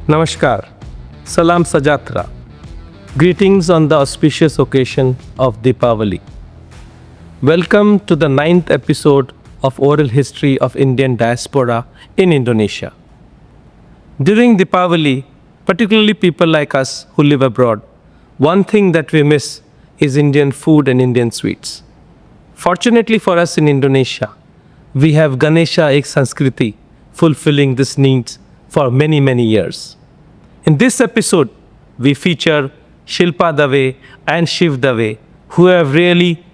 Namaskar, Salam Sajatra. Greetings on the auspicious occasion of Deepavali. Welcome to the 9th episode of Oral History of Indian Diaspora in Indonesia. During Deepavali, particularly people like us who live abroad, one thing that we miss is Indian food and Indian sweets. Fortunately for us in Indonesia, we have Ganesha ek Sanskriti fulfilling this needs for many, many years. In this episode, we feature Shilpa Dave and Shiv Dave, who have really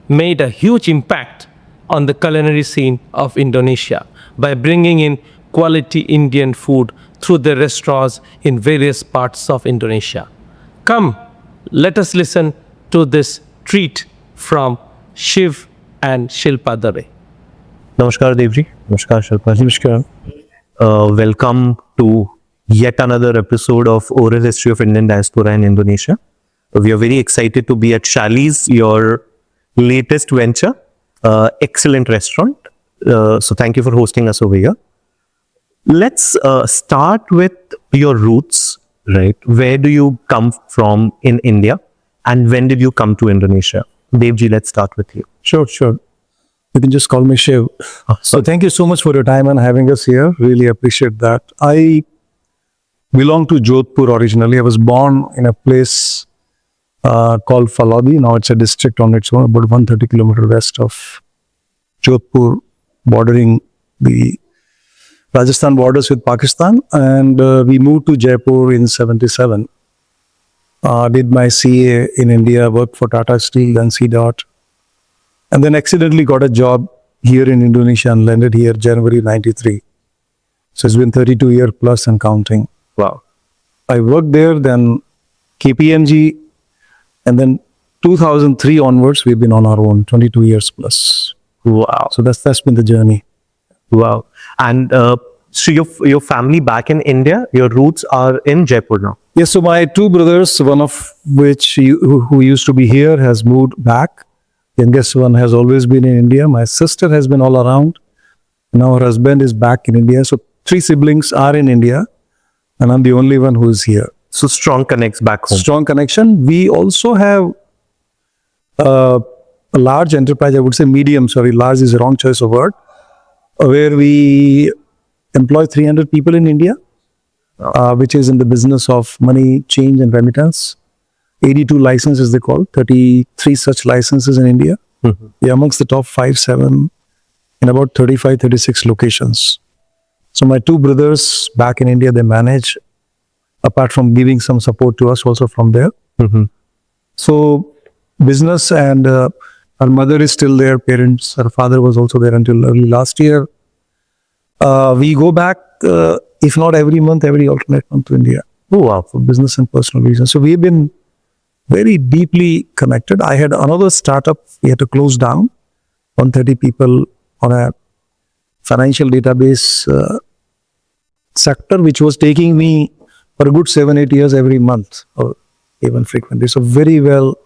made a huge impact on the culinary scene of Indonesia by bringing in quality Indian food through their restaurants in various parts of Indonesia. Come, let us listen to this treat from Shiv and Shilpa Dave. Namaskar Devji. Namaskar Shilpa. Namaskar. Welcome to yet another episode of Oral History of Indian Diaspora in Indonesia. We are very excited to be at Shali's, your latest venture. Excellent restaurant. So thank you for hosting us over here. Let's start with your roots, right? Where do you come from in India and when did you come to Indonesia? Devji, let's start with you. Sure. You can just call me Shiv. So thank you so much for your time and having us here. Really appreciate that. I belong to Jodhpur originally. I was born in a place called Falodi. Now it's a district on its own, about 130 kilometers west of Jodhpur, bordering the Rajasthan borders with Pakistan. And we moved to Jaipur in 77. Did my CA in India, worked for Tata Steel and CDOT. And then accidentally got a job here in Indonesia and landed here January 93. So it's been 32 years plus and counting. Wow. I worked there, then KPMG, and then 2003 onwards, we've been on our own, 22 years plus. Wow. So that's been the journey. Wow. And so your family back in India, your roots are in Jaipur now? Yes, so my two brothers, one of which who used to be here has moved back. Youngest one has always been in India. My sister has been all around. Now her husband is back in India. So 3 siblings are in India and I'm the only one who is here. So strong connects back home. Strong connection. We also have a large enterprise, I would say large is the wrong choice of word, where we employ 300 people in India, which is in the business of money change and remittance. 82 licenses they call, 33 such licenses in India. Mm-hmm. We are amongst the top 5-7 in about 35-36 locations. So my two brothers back in India, they manage, apart from giving some support to us also from there. Mm-hmm. So business, and her mother is still there, parents, her father was also there until early last year. We go back, if not every month, every alternate month to India. Oh, wow. For business and personal reasons. So we've been very deeply connected. I had another startup, we had to close down, 130 people on a financial database sector, which was taking me for a good 7-8 years every month or even frequently. So very well,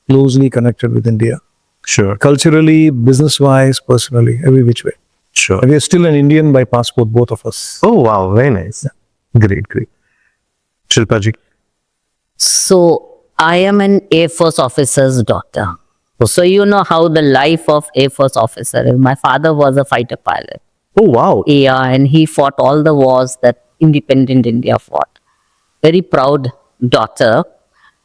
closely connected with India. Sure. Culturally, business-wise, personally, every which way. Sure. And we are still an Indian by passport, both of us. Oh, wow. Very nice. Yeah. Great. Shilpa ji. So I am an Air Force officer's daughter. So you know how the life of Air Force officer is. My father was a fighter pilot. Oh, wow. Yeah, and he fought all the wars that independent India fought. Very proud daughter.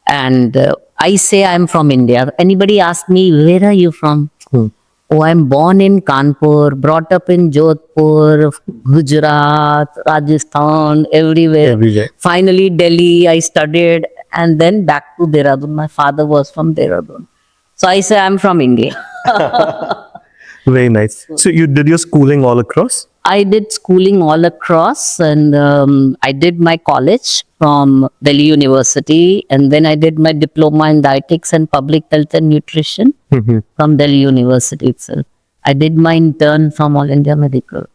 And I say I'm from India. Anybody ask me, where are you from? Oh, I'm born in Kanpur, brought up in Jodhpur, Gujarat, Rajasthan, everywhere. Finally, Delhi, I studied, and then back to Dehradun. My father was from Dehradun. So I say I'm from India. Very nice. So you did your schooling all across? I did schooling all across, and I did my college from Delhi University, and then I did my diploma in dietetics and public health and nutrition from Delhi University itself. I did my intern from All India Medical.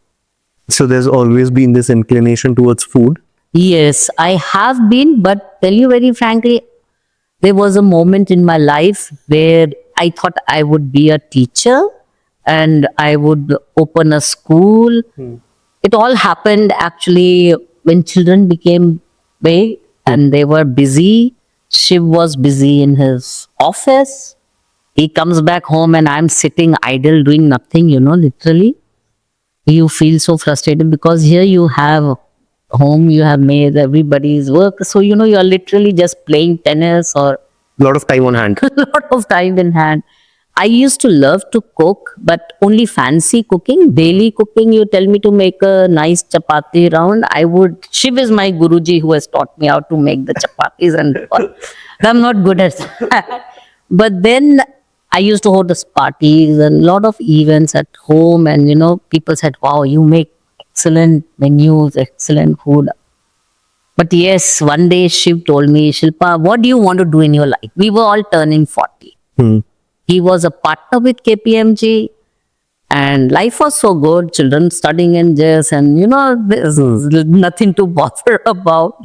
So there's always been this inclination towards food? Yes, I have been, but tell you very frankly, there was a moment in my life where I thought I would be a teacher and I would open a school. It all happened actually when children became way, and they were busy. Shiv was busy in his office. He comes back home and I'm sitting idle doing nothing, literally. You feel so frustrated because here you have home, you have made everybody's work. So, you're literally just playing tennis or A lot of time on hand. a lot of time in hand. I used to love to cook, but only fancy cooking, daily cooking. You tell me to make a nice chapati round, I would. Shiv is my guruji who has taught me how to make the chapatis and all. I'm not good at that. But then I used to host parties and a lot of events at home, and people said, "Wow, you make excellent menus, excellent food." But yes, one day Shiv told me, "Shilpa, what do you want to do in your life?" We were all turning 40. He was a partner with KPMG, and life was so good. Children studying in JS, and there's nothing to bother about.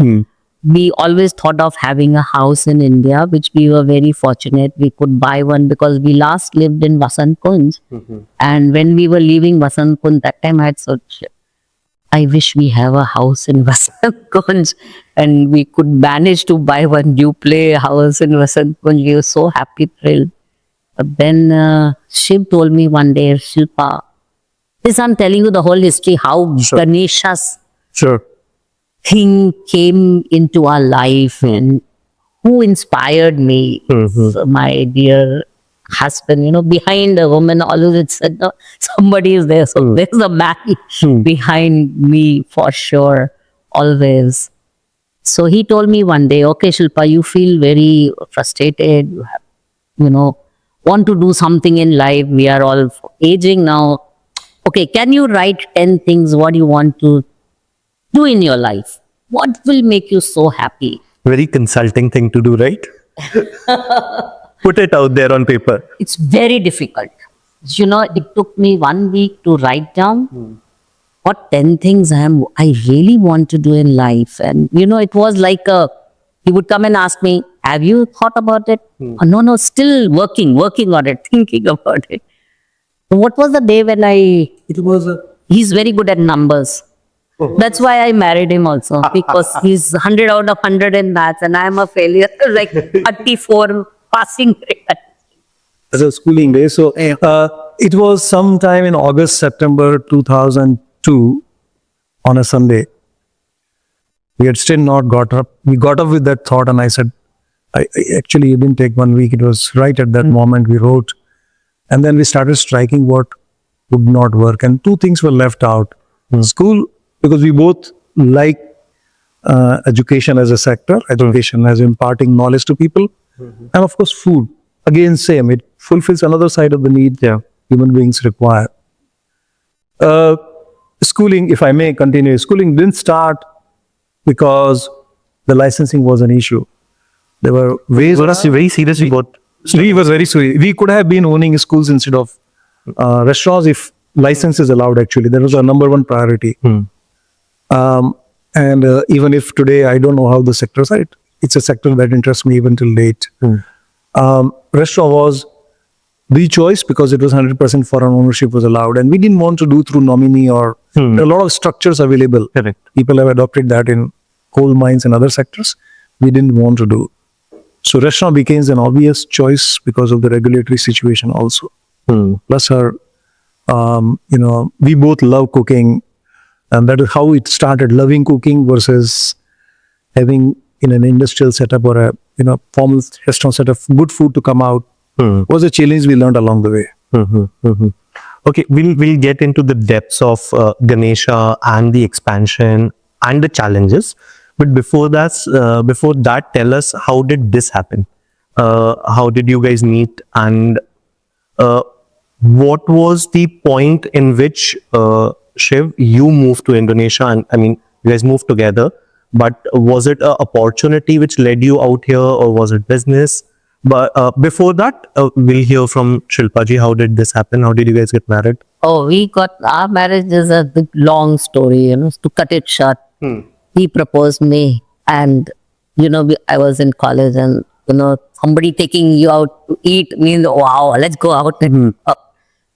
We always thought of having a house in India, which we were very fortunate. We could buy one because we last lived in Vasant Kunj. And when we were leaving Vasant Kunj, that time I had said, I wish we have a house in Vasant Kunj, and we could manage to buy one new play house in Vasant Kunj. We were so happy, thrilled. But then Shiv told me one day, Shilpa, this I'm telling you the whole history, how Ganesha's Sure. thing came into our life and who inspired me. So my dear husband, behind a woman, always said, no, somebody is there. So there's a man behind me for sure, always. So he told me one day, okay, Shilpa, you feel very frustrated. You have, want to do something in life. We are all aging now. Okay, can you write 10 things what you want to do in your life? What will make you so happy? Very consulting thing to do, right? Put it out there on paper. It's very difficult. It took me 1 week to write down what 10 things I really want to do in life. And, it was like he would come and ask me, have you thought about it? Oh, no, still working on it, thinking about it. So what was the day when he's very good at numbers. That's why I married him also, because he's 100 out of 100 in maths and I'm a failure, like 34 passing grade. As a schooling day. So it was sometime in August, September 2002 on a Sunday. We had still not got up. We got up with that thought and I said, actually, it didn't take 1 week. It was right at that moment we wrote. And then we started striking what would not work. And two things were left out. School, because we both like education as a sector, education as imparting knowledge to people. And of course, food. Again, same. It fulfills another side of the need human beings require. Schooling, if I may continue, schooling didn't start because the licensing was an issue. There were ways. Very serious about. We was very serious. We could have been owning schools instead of restaurants if license is allowed. Actually, that was our number one priority. And even if today I don't know how the sectors are, it's a sector that interests me even till date. Restaurant was the choice because it was 100% foreign ownership was allowed, and we didn't want to do through nominee or there are a lot of structures available. Correct. People have adopted that in coal mines and other sectors. We didn't want to do. So restaurant became an obvious choice because of the regulatory situation also. Plus our, we both love cooking, and that is how it started, loving cooking versus having in an industrial setup or a formal restaurant setup, good food to come out was a challenge we learned along the way. Okay, we'll get into the depths of Ganesha and the expansion and the challenges. But before that, tell us, how did this happen? How did you guys meet, and what was the point in which Shiv, you moved to Indonesia? And I mean, you guys moved together, but was it an opportunity which led you out here, or was it business? But before that, we'll hear from Shilpa ji. How did this happen? How did you guys get married? Oh, our marriage is a big, long story, to cut it short. He proposed me, and, I was in college, and, somebody taking you out to eat means, wow, let's go out. And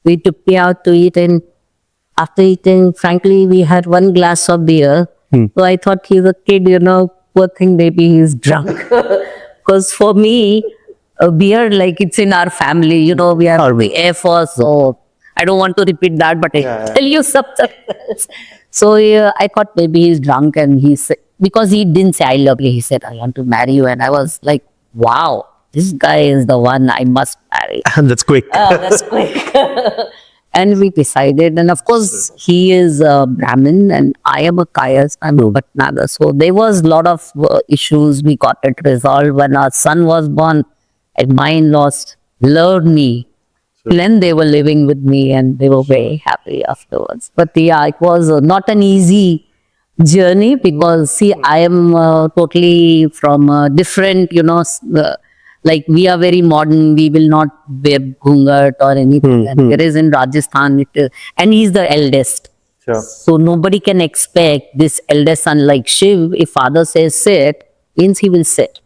we took me out to eat, and after eating, frankly, we had one glass of beer. So I thought he's a kid, poor thing, maybe he's drunk. Because for me, beer, like it's in our family, you know, we are Army Air Force, so I don't want to repeat that, but I tell you something else. So I thought maybe he's drunk, and he said, because he didn't say I love you, he said, I want to marry you. And I was like, wow, this guy is the one I must marry. That's quick. That's quick. And we decided, and of course, he is a Brahmin and I am a Kayas, I'm a Bhatnagar. So there was a lot of issues. We got it resolved when our son was born, and my in-laws loved me. Then they were living with me and they were very happy afterwards. But yeah, it was not an easy journey because see, I am totally from a different, you know, like we are very modern. We will not wear ghungat or anything. And there is in Rajasthan, it is, and he's the eldest. Sure. So nobody can expect this eldest son like Shiv. If father says sit, means he will sit.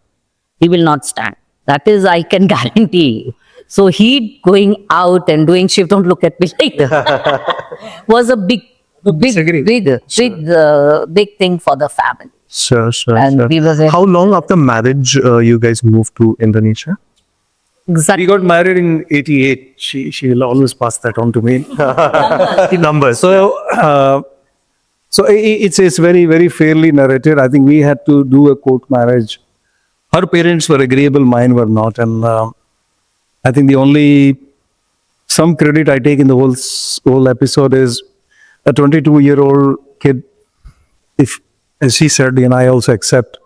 He will not stand. That is, I can guarantee you. So he going out and doing Shiv, don't look at me like that, was a big thing for the family. Sure. And we were How long after marriage you guys moved to Indonesia? exactly. We got married in 88. She will always pass that on to me. Numbers. So it's very, very fairly narrated. I think we had to do a court marriage. Her parents were agreeable, mine were not. And I think the only, some credit I take in the whole episode is a 22-year-old kid, if, as she said, and I also accept,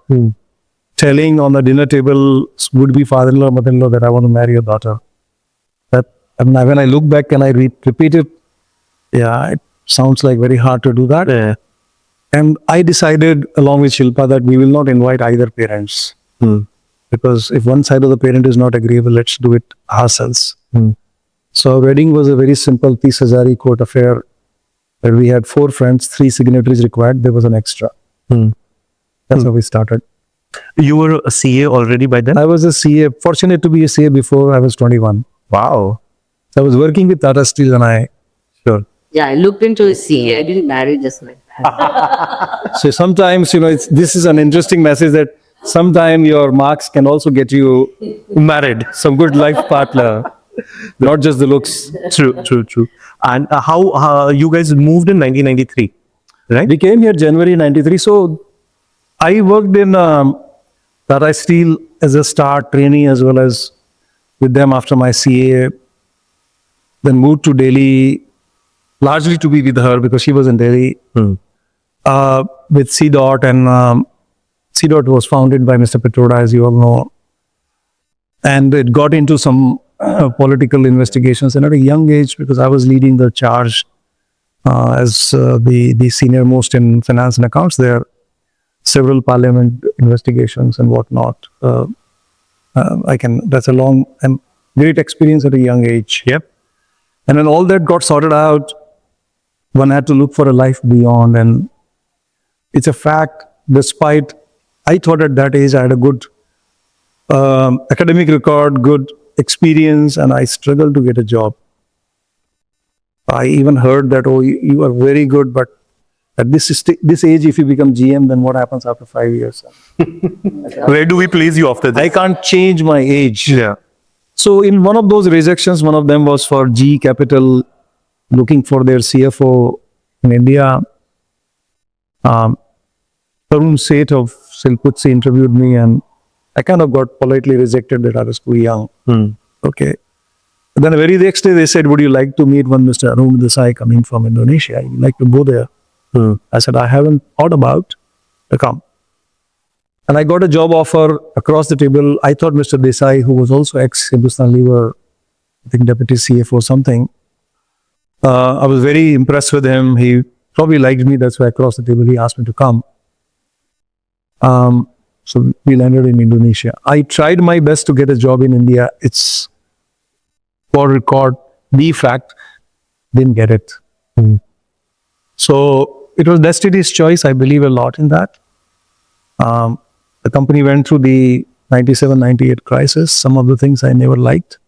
telling on the dinner table would-be father-in-law, mother-in-law that I want to marry your daughter. That, and when I look back and I repeat it, yeah, it sounds like very hard to do that. Yeah. And I decided along with Shilpa that we will not invite either parents. Because if one side of the parent is not agreeable, let's do it ourselves. So our wedding was a very simple 30,000 court affair where we had 4 friends, 3 signatories required. There was an extra. That's how we started. You were a CA already by then? I was a CA, fortunate to be a CA before I was 21. Wow. So I was working with Tata Steel and Sure. Yeah, I looked into a CA. I didn't marry just like that. so sometimes, you know, this is an interesting message that sometimes your marks can also get you Married. some good life partner, not just the looks. True. And how you guys moved in 1993, right? We came here January 93. So I worked in Tata Steel as a star trainee as well as with them after my CA. Then moved to Delhi, largely to be with her because she was in Delhi. With CDOT, and CDOT was founded by Mr. Petroda, as you all know. And it got into some political investigations. And at a young age, because I was leading the charge as the senior most in finance and accounts there, several parliament investigations and whatnot. That's a long and great experience at a young age. Yep. And when all that got sorted out, one had to look for a life beyond. And it's a fact, despite, I thought at that age I had a good academic record, good experience, and I struggled to get a job. I even heard that, oh, you are very good, but at this age, if you become GM, then what happens after 5 years? Where do we place you after this? I can't change my age. Yeah. So in one of those rejections, one of them was for GE Capital, looking for their CFO in India. Tarun Seth of Silputsi interviewed me, and I kind of got politely rejected that I was too young. Okay. And then the very next day they said, would you like to meet one Mr. Arun Desai coming from Indonesia? You'd like to go there? I said, I haven't thought about to come. And I got a job offer across the table. I thought Mr. Desai, who was also ex-Hindustan Lever, I think deputy CFO or something, I was very impressed with him. He probably liked me. That's why across the table he asked me to come. So we landed in Indonesia. I tried my best to get a job in India. It's for record, the fact, didn't get it. So it was destiny's choice. I believe a lot in that. The company went through the 97-98 crisis. Some of the things I never liked.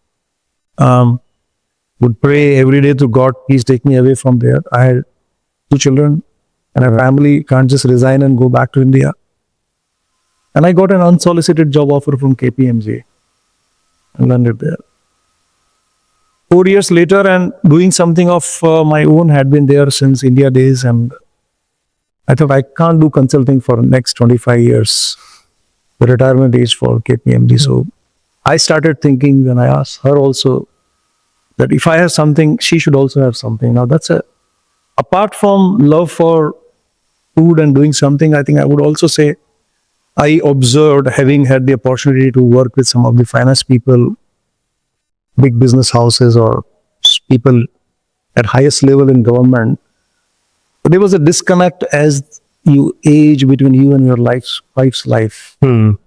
Would pray every day to God, please take me away from there. I had 2 children and a family. Can't just resign and go back to India. And I got an unsolicited job offer from KPMG and landed there. 4 years later, and doing something of my own, had been there since India days, and I thought I can't do consulting for the next 25 years, the retirement age for KPMG. So I started thinking, and I asked her also that if I have something, she should also have something. Now apart from love for food and doing something, I think I would also say I observed, having had the opportunity to work with some of the finance people, big business houses, or people at highest level in government, there was a disconnect as you age between you and your wife's life. You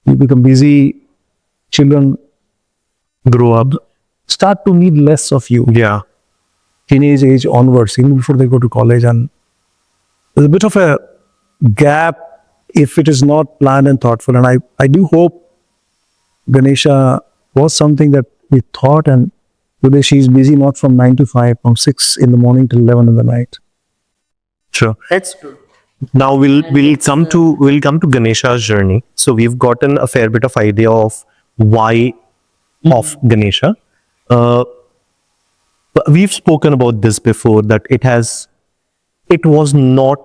become busy, children grow up, start to need less of you. Yeah. Teenage age onwards, even before they go to college, and there's a bit of a gap if it is not planned and thoughtful. And I do hope Ganesha was something that we thought, and today she's busy not from 9 to 5, from 6 in the morning till 11 in the night. Sure. That's true. Now we'll come to Ganesha's journey. So we've gotten a fair bit of idea of why of Ganesha. But we've spoken about this before, that it was not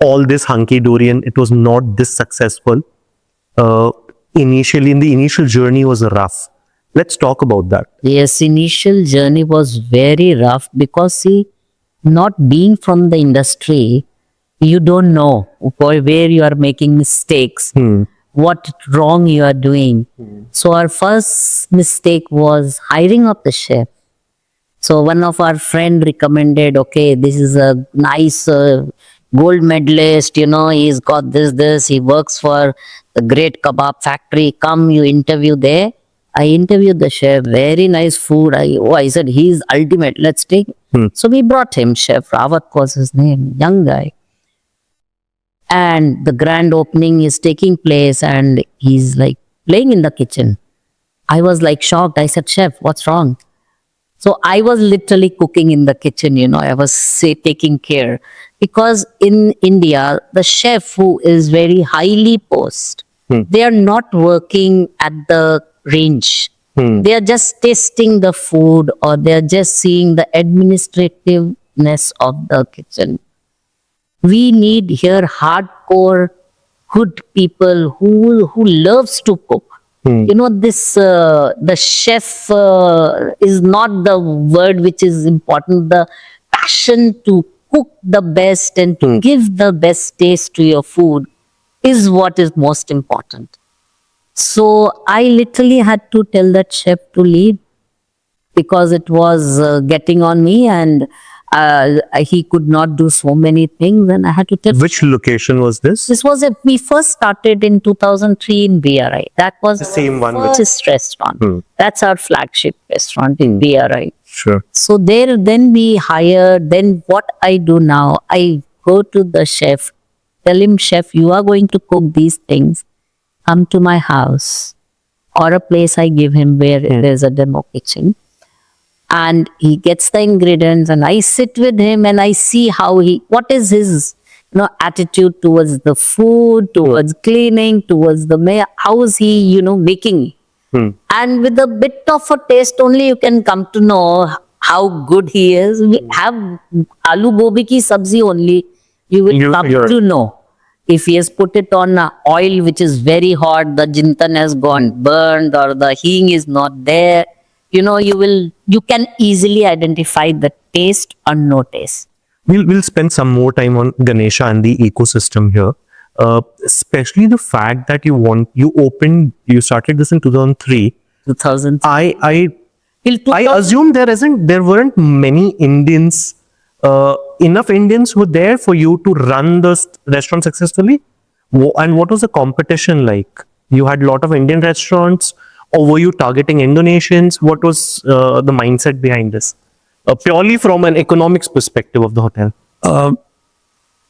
all this hunky-dory and it was not this successful. Initially, in the initial journey was rough. Let's talk about that. Yes, initial journey was very rough because, see, not being from the industry, you don't know where you are making mistakes, what wrong you are doing. So our first mistake was hiring of the chef. So one of our friend recommended, okay, this is a nice gold medalist, he's got this, he works for the great kebab factory. Come, you interview there. I interviewed the chef, very nice food. I said, he's ultimate, let's take. So we brought him, Chef Rawat was his name, young guy. And the grand opening is taking place and he's like playing in the kitchen. I was like shocked. I said, Chef, what's wrong? So I was literally cooking in the kitchen, I was taking care. Because in India, the chef who is very highly posted, they are not working at the range. They are just tasting the food, or they are just seeing the administrativeness of the kitchen. We need here hardcore, good people who loves to cook. The chef is not the word which is important. The passion to cook the best and to give the best taste to your food is what is most important. So I literally had to tell that chef to leave because it was getting on me, and he could not do so many things, and I had to tell. Which location was this? This was we first started in 2003 in BRI. That was the same one. First restaurant. That's our flagship restaurant in BRI. Sure. So then we hired. Then what I do now, I go to the chef, tell him, chef, you are going to cook these things. Come to my house or a place I give him where there's a demo kitchen. And he gets the ingredients and I sit with him and I see what is his attitude towards the food, towards cleaning, towards how is he, making. And with a bit of a taste only you can come to know how good he is. We have aloo gobi ki sabzi only, you will come to know. If he has put it on oil which is very hot, the jintan has gone burned or the hing is not there, you can easily identify the taste or no taste. We'll spend some more time on Ganesha and the ecosystem here, especially the fact that you started this in 2003. 2003. I assume there weren't many Indians. Enough Indians were there for you to run the restaurant successfully? And what was the competition like? You had a lot of Indian restaurants, or were you targeting Indonesians? What was the mindset behind this? Purely from an economics perspective of the hotel.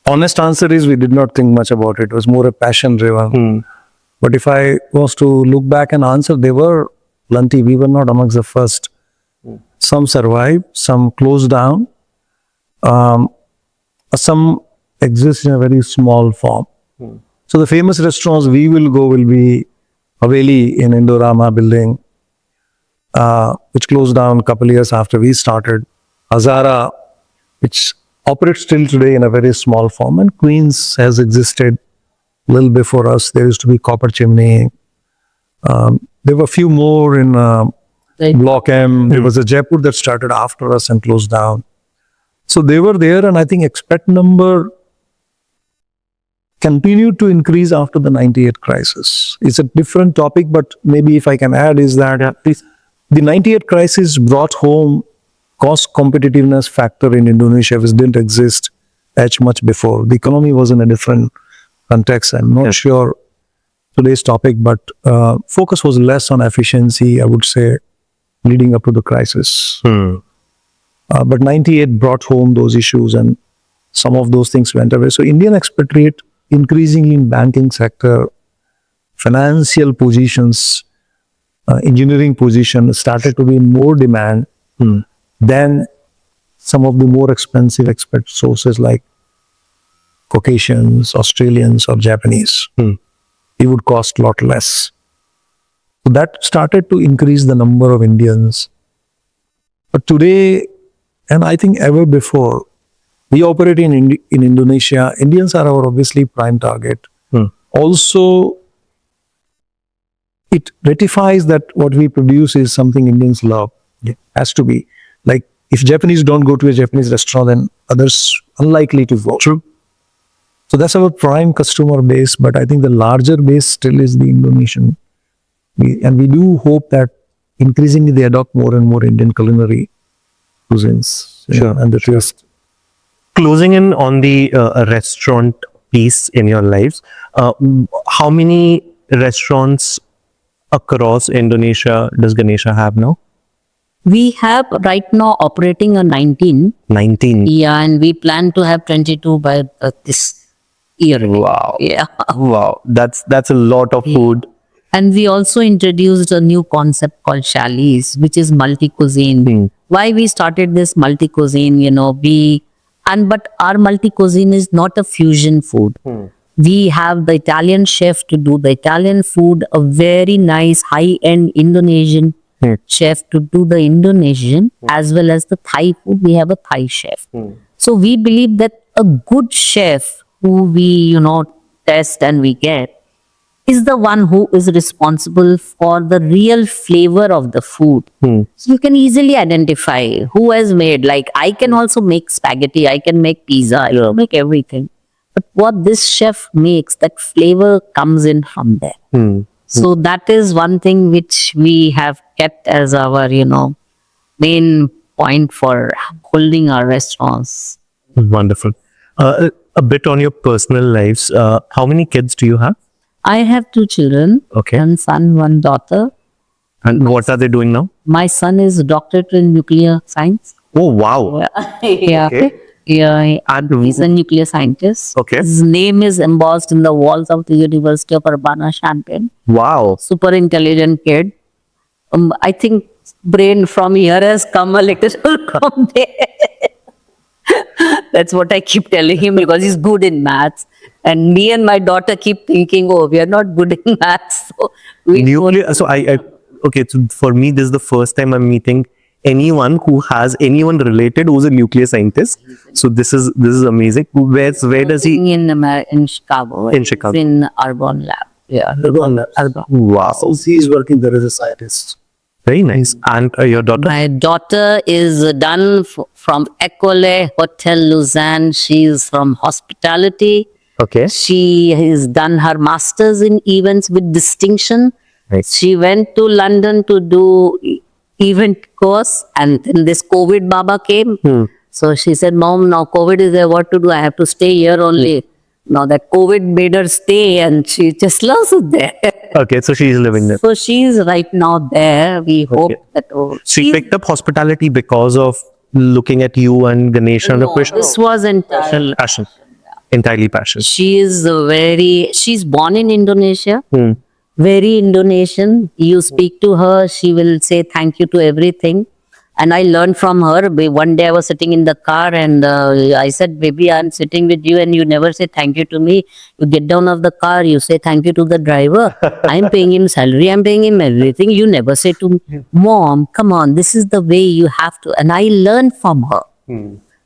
Honest answer is we did not think much about it. It was more a passion driven. But if I was to look back and answer, they were plenty. We were not amongst the first. Some survived, some closed down. Some exist in a very small form. So the famous restaurants we will go will be Haveli in Indorama building, which closed down a couple years after we started. Hazara, which operates still today in a very small form, and Queens has existed a little before us. There used to be Copper Chimney. There were a few more in Block M. There was a Jaipur that started after us and closed down. So they were there, and I think expat number continued to increase after the 98 crisis. It's a different topic, but maybe if I can add is that the 98 crisis brought home cost competitiveness factor in Indonesia, which didn't exist as much before. The economy was in a different context. I'm not sure today's topic, but focus was less on efficiency, I would say, leading up to the crisis. But 98 brought home those issues, and some of those things went away. So Indian expatriate increasingly in banking sector, financial positions, engineering position started to be in more demand than some of the more expensive expat sources like Caucasians, Australians, or Japanese. It would cost a lot less. So that started to increase the number of Indians. But today, and I think ever before, we operate in Indonesia. Indians are our obviously prime target. Also, it ratifies that what we produce is something Indians love. Has to be. Like, if Japanese don't go to a Japanese restaurant, then others unlikely to go. True. So that's our prime customer base, but I think the larger base still is the Indonesian. And we do hope that increasingly they adopt more and more Indian culinary cuisines. And the taste. Closing in on the restaurant piece in your lives, how many restaurants across Indonesia does Ganesha have now? We have right now operating a 19. 19. Yeah, and we plan to have 22 by this year. Wow. Yeah. Wow. That's a lot of food. And we also introduced a new concept called Shalies, which is multi-cuisine. Why we started this multi-cuisine, but our multi-cuisine is not a fusion food. We have the Italian chef to do the Italian food, a very nice high-end Indonesian chef to do the Indonesian, as well as the Thai food. We have a Thai chef. So we believe that a good chef who we, test and we get is the one who is responsible for the real flavor of the food. So you can easily identify who has made, like I can also make spaghetti, I can make pizza, I can make everything. But what this chef makes, that flavor comes in from there. So that is one thing which we have kept as our, main point for holding our restaurants. Wonderful. A bit on your personal lives. How many kids do you have? I have 2 children, one son, one daughter. And what are they doing now? My son is a doctorate in nuclear science. Oh, wow. Yeah. Okay. Yeah, and he's a nuclear scientist. Okay. His name is embossed in the walls of the University of Urbana-Champaign. Wow. Super intelligent kid. I think brain from here has come a little from there. That's what I keep telling him, because he's good in maths. And me and my daughter keep thinking, we are not good in maths. So nuclear. So okay. So for me, this is the first time I'm meeting anyone who has anyone related who's a nuclear scientist. So this is amazing. Where does he? In Chicago. In Chicago. He's in Arbonne Lab. Yeah. Arbonne. Wow. So he is working there as a scientist. Very nice. And your daughter? My daughter is done from École Hotel Lausanne. She is from hospitality. Okay. She has done her master's in events with distinction. Nice. She went to London to do event course, and then this COVID Baba came. So she said, Mom, now COVID is there, what to do? I have to stay here only. Now that COVID made her stay, and she just loves it there. Okay, so she is living there. So she is right now there. We hope that... She picked up hospitality because of looking at you and Ganesha. No, this was entirely passion. Entirely passion. She's born in Indonesia. Very Indonesian. You speak to her, she will say thank you to everything. And I learned from her. One day I was sitting in the car and I said, baby, I'm sitting with you and you never say thank you to me. You get down of the car, you say thank you to the driver. I'm paying him salary, I'm paying him everything. You never say to me, Mom, come on, this is the way you have to. And I learned from her.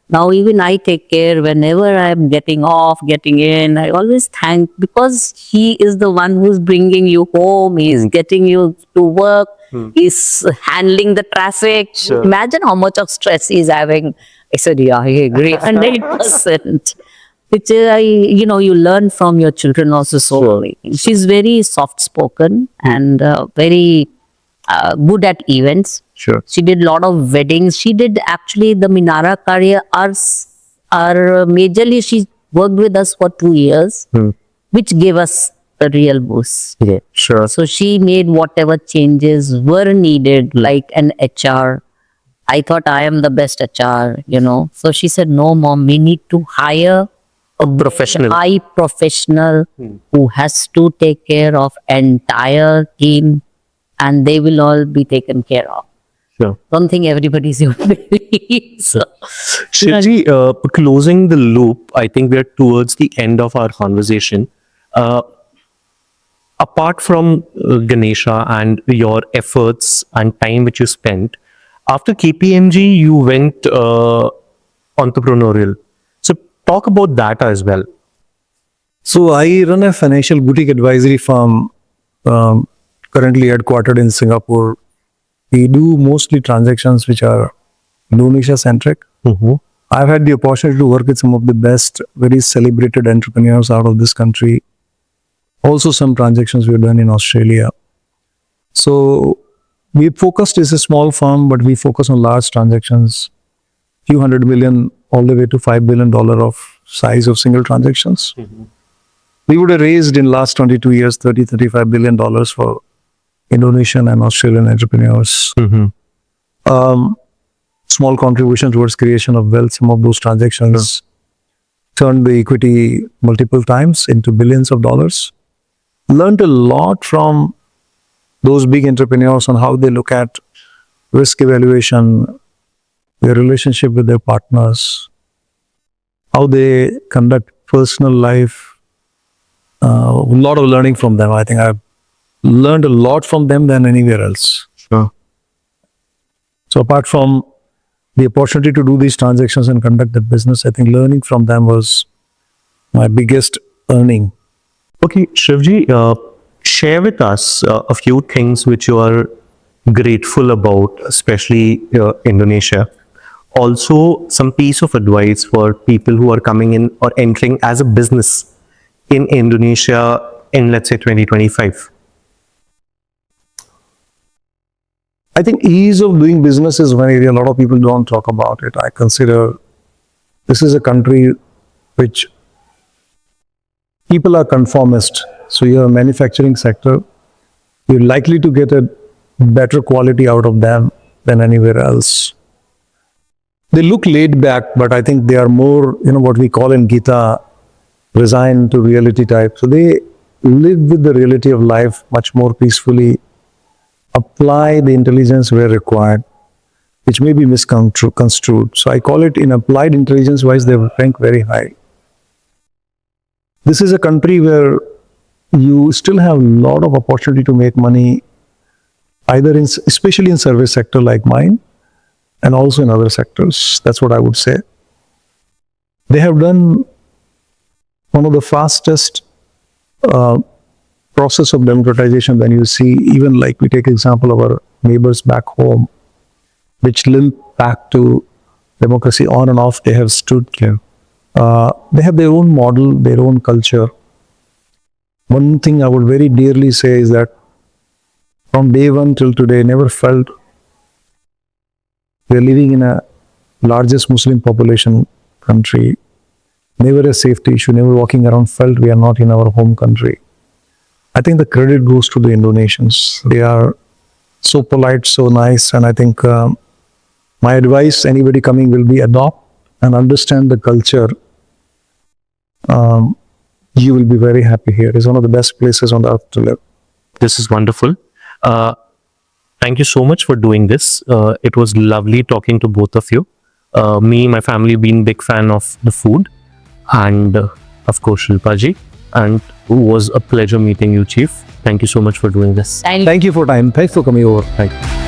Now even I take care whenever I'm getting off, getting in. I always thank, because he is the one who's bringing you home. He's getting you to work. He's handling the traffic. Imagine how much of stress he's having. I said, yeah, I agree, 100%. Which you learn from your children also slowly. She's very soft spoken and very good at events. Sure. She did a lot of weddings. She did actually the Minara career. Our majorly, she worked with us for 2 years, which gave us the real boost. Yeah, sure. So she made whatever changes were needed, like an HR. I thought I am the best HR. So she said, no, Mom, we need to hire A professional. high professional who has to take care of entire team, and they will all be taken care of. Sure. Don't think everybody's your baby. So, Shivji, closing the loop, I think we are towards the end of our conversation. Apart from Ganesha and your efforts and time which you spent, after KPMG, you went entrepreneurial. So talk about that as well. So I run a financial boutique advisory firm, currently headquartered in Singapore. We do mostly transactions which are Indonesia centric. I've had the opportunity to work with some of the best, very celebrated entrepreneurs out of this country. Also some transactions we've done in Australia. So we focused, is a small firm, but we focus on large transactions, few $100 million all the way to $5 billion of size of single transactions. We would have raised in last 22 years, $35 billion for Indonesian and Australian entrepreneurs. Small contribution towards creation of wealth. Some of those transactions turned the equity multiple times into billions of dollars. Learned a lot from those big entrepreneurs on how they look at risk evaluation, their relationship with their partners, how they conduct personal life. A lot of learning from them. I think I've learned a lot from them than anywhere else. Sure. So apart from the opportunity to do these transactions and conduct the business, I think learning from them was my biggest earning. Okay, Shivji, share with us a few things which you are grateful about, especially Indonesia. Also, some piece of advice for people who are coming in or entering as a business in Indonesia in, let's say, 2025. I think ease of doing business is one area a lot of people don't talk about it. I consider this is a country which people are conformist. So you're a manufacturing sector, you're likely to get a better quality out of them than anywhere else. They look laid back, but I think they are more, what we call in Gita, resigned to reality type. So they live with the reality of life much more peacefully, apply the intelligence where required, which may be misconstrued. So I call it, in applied intelligence wise, they rank very high. This is a country where you still have a lot of opportunity to make money, especially in service sector like mine, and also in other sectors. That's what I would say. They have done one of the fastest process of democratization when you see, even like we take example of our neighbors back home, which limp back to democracy on and off, they have stood there. They have their own model, their own culture. One thing I would very dearly say is that from day one till today, never felt we're living in a largest Muslim population country. Never a safety issue, never walking around felt we are not in our home country. I think the credit goes to the Indonesians. They are so polite, so nice, and I think my advice, anybody coming, will be adopt and understand the culture. You will be very happy here. It's one of the best places on the earth to live. This is wonderful. thank you so much for doing this. It was lovely talking to both of you. Me, my family, been big fan of the food, and of course Shilpa ji. And it was a pleasure meeting you, Chief. Thank you so much for doing this. Thank Thank you for time. Thanks for coming over. Thank you.